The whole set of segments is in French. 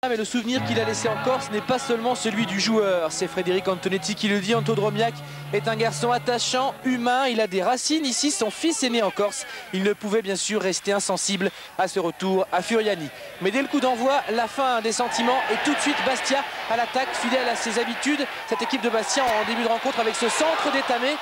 Mais le souvenir qu'il a laissé en Corse n'est pas seulement celui du joueur. C'est Frédéric Antonetti qui le dit. Anto Dromiak est un garçon attachant, humain. Il a des racines ici. Son fils est né en Corse. Il ne pouvait bien sûr rester insensible à ce retour à Furiani. Mais dès le coup d'envoi, la fin des sentiments et tout de suite Bastia à l'attaque, fidèle à ses habitudes. Cette équipe de Bastia en début de rencontre avec ce centre d'Étamé.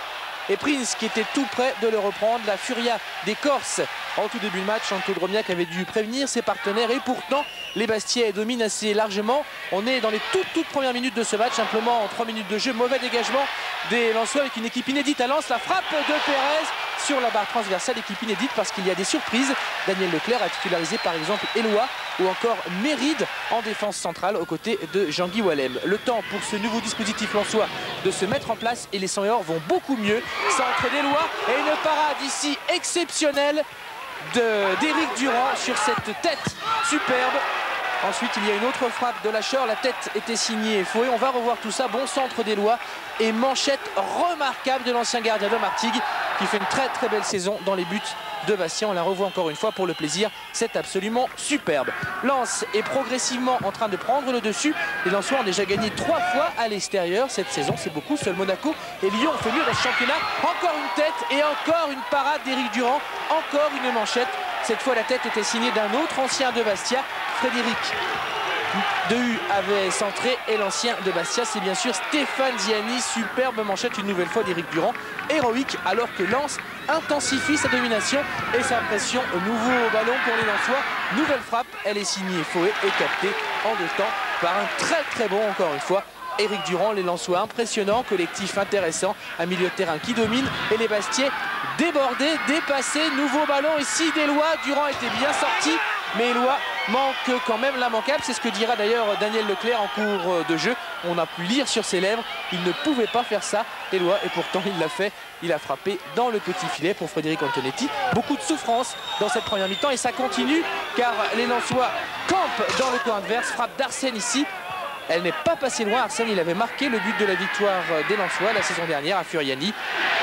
Et Prince qui était tout près de le reprendre. La furia des Corses en tout début de match. Anto Dromiak avait dû prévenir ses partenaires et pourtant les Bastiais dominent assez largement. On est dans les toutes premières minutes de ce match, simplement en 3 minutes de jeu. Mauvais dégagement des Lensois avec une équipe inédite à Lens. La frappe de Pérez sur la barre transversale, équipe inédite parce qu'il y a des surprises. Daniel Leclerc a titularisé par exemple Eloi ou encore Méride en défense centrale aux côtés de Jean-Guy Wallem. Le temps pour ce nouveau dispositif lensois de se mettre en place et les 100 et or vont beaucoup mieux. Centre d'Eloi et une parade ici exceptionnelle d'Éric Durand sur cette tête superbe. Ensuite, il y a une autre frappe de Lacheur. La tête était signée Fouet. On va revoir tout ça. Bon centre d'Eloi et manchette remarquable de l'ancien gardien de Martigues qui fait une très belle saison dans les buts de Bastia. On la revoit encore une fois pour le plaisir. C'est absolument superbe. Lens est progressivement en train de prendre le dessus. Les Lensois ont déjà gagné 3 fois à l'extérieur cette saison. C'est beaucoup. Seul Monaco et Lyon ont fait mieux dans ce championnat. Encore une tête et encore une parade d'Éric Durand. Encore une manchette. Cette fois, la tête était signée d'un autre ancien de Bastia, Frédéric Dehu avait centré et l'ancien de Bastia, c'est bien sûr Stéphane Ziani. Superbe manchette une nouvelle fois d'Éric Durand. Héroïque alors que Lens intensifie sa domination et sa pression. Nouveau ballon pour les Lensois. Nouvelle frappe, elle est signée Fouet et captée en 2 temps par un très bon, encore une fois, Éric Durand. Les Lensois impressionnants, collectif intéressant, un milieu de terrain qui domine et les Bastiais débordés, dépassés. Nouveau ballon ici d'Eloi. Durand était bien sorti, mais Eloi manque quand même l'immanquable. C'est ce que dira d'ailleurs Daniel Leclerc en cours de jeu. On a pu lire sur ses lèvres, il ne pouvait pas faire ça, Eloi, et pourtant il l'a fait. Il a frappé dans le petit filet pour Frédéric Antonetti. Beaucoup de souffrance dans cette première mi-temps et ça continue car les Lensois campent dans le coin adverse. Frappe d'Arsène ici. Elle n'est pas passée loin. Arsène, il avait marqué le but de la victoire des Lensois la saison dernière à Furiani.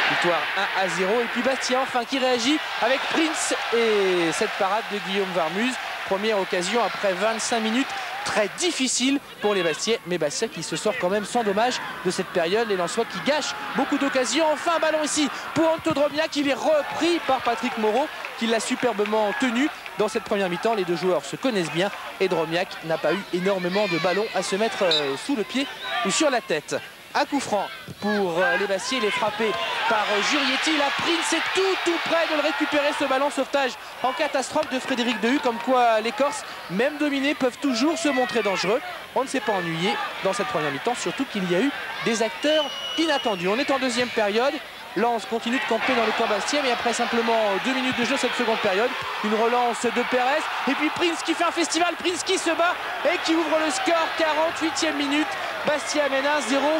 Victoire 1-0. Et puis Bastia enfin qui réagit avec Prince et cette parade de Guillaume Varmuz. Première occasion après 25 minutes. Très difficile pour les Bastiais, mais Bastia qui se sort quand même sans dommage de cette période. Les Lensois qui gâchent beaucoup d'occasions. Enfin un ballon ici pour Anto Dromiak, qui est repris par Patrick Moreau qui l'a superbement tenu. Dans cette première mi-temps, les 2 joueurs se connaissent bien et Dromiak n'a pas eu énormément de ballons à se mettre sous le pied ou sur la tête. Un coup franc pour les Bastiais, il est frappé par Jurietti. La Prince est tout près de le récupérer, ce ballon. Sauvetage en catastrophe de Frédéric Dehu, comme quoi les Corses, même dominés, peuvent toujours se montrer dangereux. On ne s'est pas ennuyé dans cette première mi-temps, surtout qu'il y a eu des acteurs inattendus. On est en deuxième période. Lens continue de camper dans le camp Bastien, mais après simplement 2 minutes de jeu cette seconde période, une relance de Pérez et puis Prince qui fait un festival, Prince qui se bat et qui ouvre le score. 48e minute, Bastia mène 1-0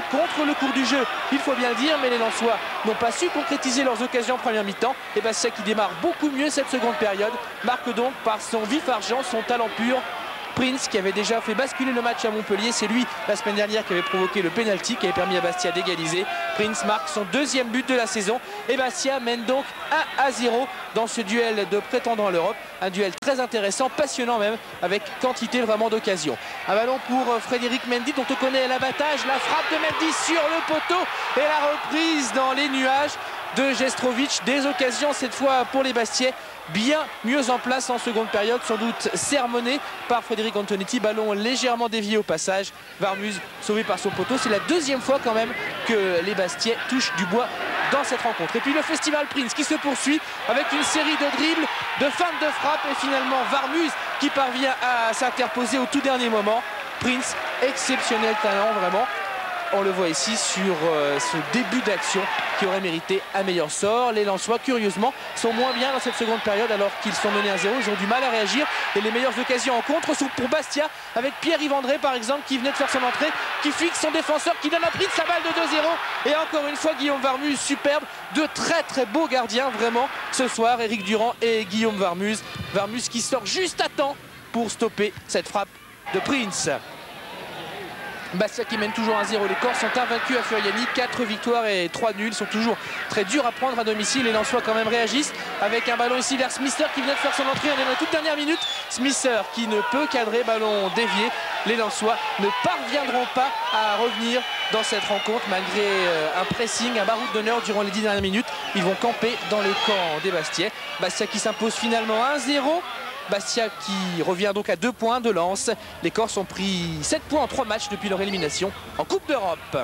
contre le cours du jeu, il faut bien le dire, mais les Lensois n'ont pas su concrétiser leurs occasions en première mi-temps et Bastia qui démarre beaucoup mieux cette seconde période marque donc par son vif argent, son talent pur. Prince qui avait déjà fait basculer le match à Montpellier, c'est lui la semaine dernière qui avait provoqué le pénalty qui avait permis à Bastia d'égaliser. Prince marque son 2e but de la saison et Bastia mène donc 1-0 dans ce duel de prétendants à l'Europe. Un duel très intéressant, passionnant même, avec quantité vraiment d'occasions. Un ballon pour Frédéric Mendy dont on connaît l'abattage, la frappe de Mendy sur le poteau et la reprise dans les nuages de Jestrovic. Des occasions cette fois pour les Bastiais, bien mieux en place en seconde période, sans doute sermonné par Frédéric Antonetti. Ballon légèrement dévié au passage. Varmuz sauvé par son poteau. C'est la 2e fois quand même que les Bastiais touchent du bois dans cette rencontre. Et puis le festival Prince qui se poursuit avec une série de dribbles, de feintes de frappe et finalement Varmuz qui parvient à s'interposer au tout dernier moment. Prince, exceptionnel talent vraiment. On le voit ici sur ce début d'action qui aurait mérité un meilleur sort. Les Lensois, curieusement, sont moins bien dans cette seconde période alors qu'ils sont menés à 0. Ils ont du mal à réagir et les meilleures occasions en contre sont pour Bastia avec Pierre-Yves André par exemple qui venait de faire son entrée, qui fixe son défenseur, qui donne à Prince sa balle de 2-0. Et encore une fois Guillaume Varmuz, superbe. De très beaux gardiens vraiment ce soir, Éric Durand et Guillaume Varmuz. Varmuz qui sort juste à temps pour stopper cette frappe de Prince. Bastia qui mène toujours 1-0. Les Corses sont invaincus à Furiani, 4 victoires et 3 nuls. Ils sont toujours très durs à prendre à domicile. Les Lensois quand même réagissent avec un ballon ici vers Smither qui venait de faire son entrée. On est dans la toute dernière minute. Smither qui ne peut cadrer, ballon dévié. les Lensois ne parviendront pas à revenir dans cette rencontre malgré un pressing, un baroud d'honneur durant les 10 dernières minutes. Ils vont camper dans le camp des Bastiais. Bastia qui s'impose finalement 1-0. Bastia qui revient donc à 2 points de Lens. Les Corses ont pris 7 points en 3 matchs depuis leur élimination en Coupe d'Europe.